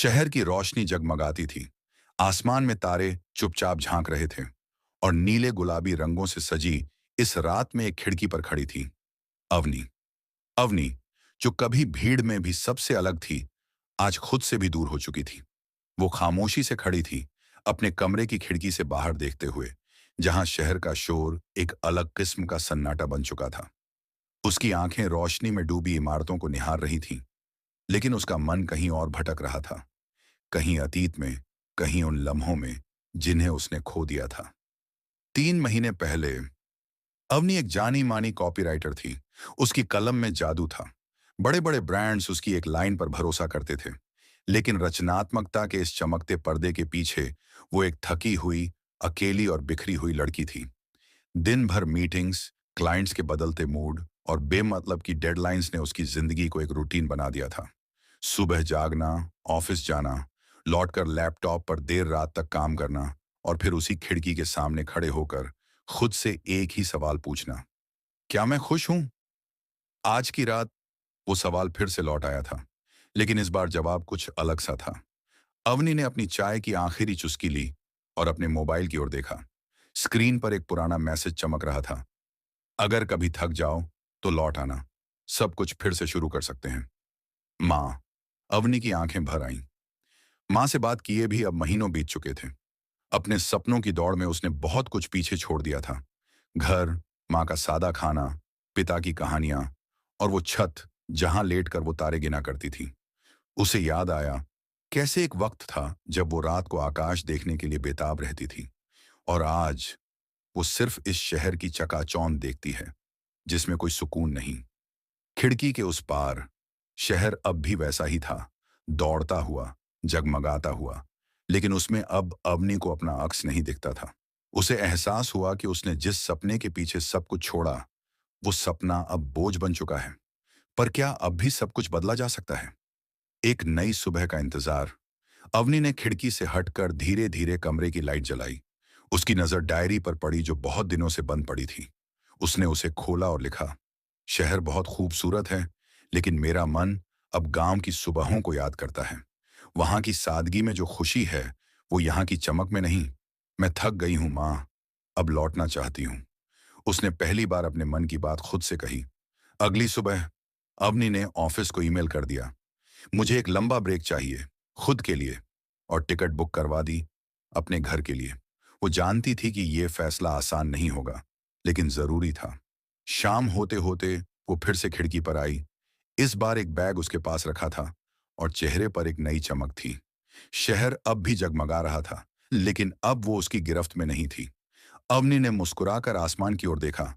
शहर की रोशनी जगमगाती थी। आसमान में तारे चुपचाप झांक रहे थे और नीले गुलाबी रंगों से सजी इस रात में एक खिड़की पर खड़ी थी अवनी। अवनी, जो कभी भीड़ में भी सबसे अलग थी, आज खुद से भी दूर हो चुकी थी। वो खामोशी से खड़ी थी, अपने कमरे की खिड़की से बाहर देखते हुए, जहां शहर का शोर एक अलग किस्म का सन्नाटा बन चुका था। उसकी आंखें रोशनी में डूबी इमारतों को निहार रही थीं, लेकिन उसका मन कहीं और भटक रहा था। कहीं अतीत में, कहीं उन लम्हों में जिन्हें उसने खो दिया था। 3 महीने पहले अवनी एक जानी मानी कॉपीराइटर थी। उसकी कलम में जादू था। बड़े बड़े ब्रांड्स उसकी एक लाइन पर भरोसा करते थे, लेकिन रचनात्मकता के इस चमकते पर्दे के पीछे वो एक थकी हुई, अकेली और बिखरी हुई लड़की थी। दिन भर मीटिंग्स, क्लाइंट्स के बदलते मूड और बेमतलब की डेडलाइंस ने उसकी जिंदगी को एक रूटीन बना दिया था। सुबह जागना, ऑफिस जाना, लौटकर लैपटॉप पर देर रात तक काम करना और फिर उसी खिड़की के सामने खड़े होकर खुद से एक ही सवाल पूछना, क्या मैं खुश हूं? आज की रात वो सवाल फिर से लौट आया था, लेकिन इस बार जवाब कुछ अलग सा था। अवनी ने अपनी चाय की आखिरी चुस्की ली और अपने मोबाइल की ओर देखा। स्क्रीन पर एक पुराना मैसेज चमक रहा था। अगर कभी थक जाओ तो लौट आना, सब कुछ फिर से शुरू कर सकते हैं। माँ। अवनी की आंखें भर आईं। माँ से बात किए भी अब महीनों बीत चुके थे। अपने सपनों की दौड़ में उसने बहुत कुछ पीछे छोड़ दिया था। घर, माँ का सादा खाना, पिता की कहानियां और वो छत जहां लेटकर वो तारे गिना करती थी। उसे याद आया कैसे एक वक्त था जब वो रात को आकाश देखने के लिए बेताब रहती थी, और आज वो सिर्फ इस शहर की चकाचौंध देखती है जिसमें कोई सुकून नहीं। खिड़की के उस पार शहर अब भी वैसा ही था, दौड़ता हुआ, जगमगाता हुआ, लेकिन उसमें अब अवनी को अपना अक्स नहीं दिखता था। उसे एहसास हुआ कि उसने जिस सपने के पीछे सब कुछ छोड़ा, वो सपना अब बोझ बन चुका है। पर क्या अब भी सब कुछ बदला जा सकता है? एक नई सुबह का इंतजार। अवनी ने खिड़की से हटकर धीरे धीरे कमरे की लाइट जलाई। उसकी नजर डायरी पर पड़ी जो बहुत दिनों से बंद पड़ी थी। उसने उसे खोला और लिखा, शहर बहुत खूबसूरत है, लेकिन मेरा मन अब गांव की सुबहों को याद करता है। वहां की सादगी में जो खुशी है, वो यहाँ की चमक में नहीं। मैं थक गई हूं माँ, अब लौटना चाहती हूँ। उसने पहली बार अपने मन की बात खुद से कही। अगली सुबह अवनी ने ऑफिस को ईमेल कर दिया, मुझे एक लंबा ब्रेक चाहिए, खुद के लिए, और टिकट बुक करवा दी अपने घर के लिए। वो जानती थी कि ये फैसला आसान नहीं होगा, लेकिन जरूरी था। शाम होते होते वो फिर से खिड़की पर आई। इस बार एक बैग उसके पास रखा था और चेहरे पर एक नई चमक थी। शहर अब भी जगमगा रहा था, लेकिन अब वो उसकी गिरफ्त में नहीं थी। अवनी ने मुस्कुराकर आसमान की ओर देखा।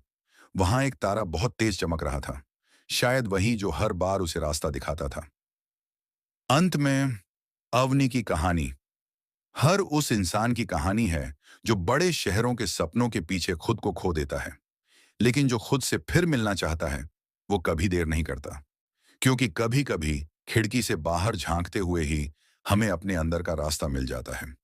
वहां एक तारा बहुत तेज चमक रहा था, शायद वही जो हर बार उसे रास्ता दिखाता था। अंत में अवनी की कहानी हर उस इंसान की कहानी है जो बड़े शहरों के सपनों के पीछे खुद को खो देता है, लेकिन जो खुद से फिर मिलना चाहता है, वो कभी देर नहीं करता। क्योंकि कभी कभी खिड़की से बाहर झांकते हुए ही हमें अपने अंदर का रास्ता मिल जाता है।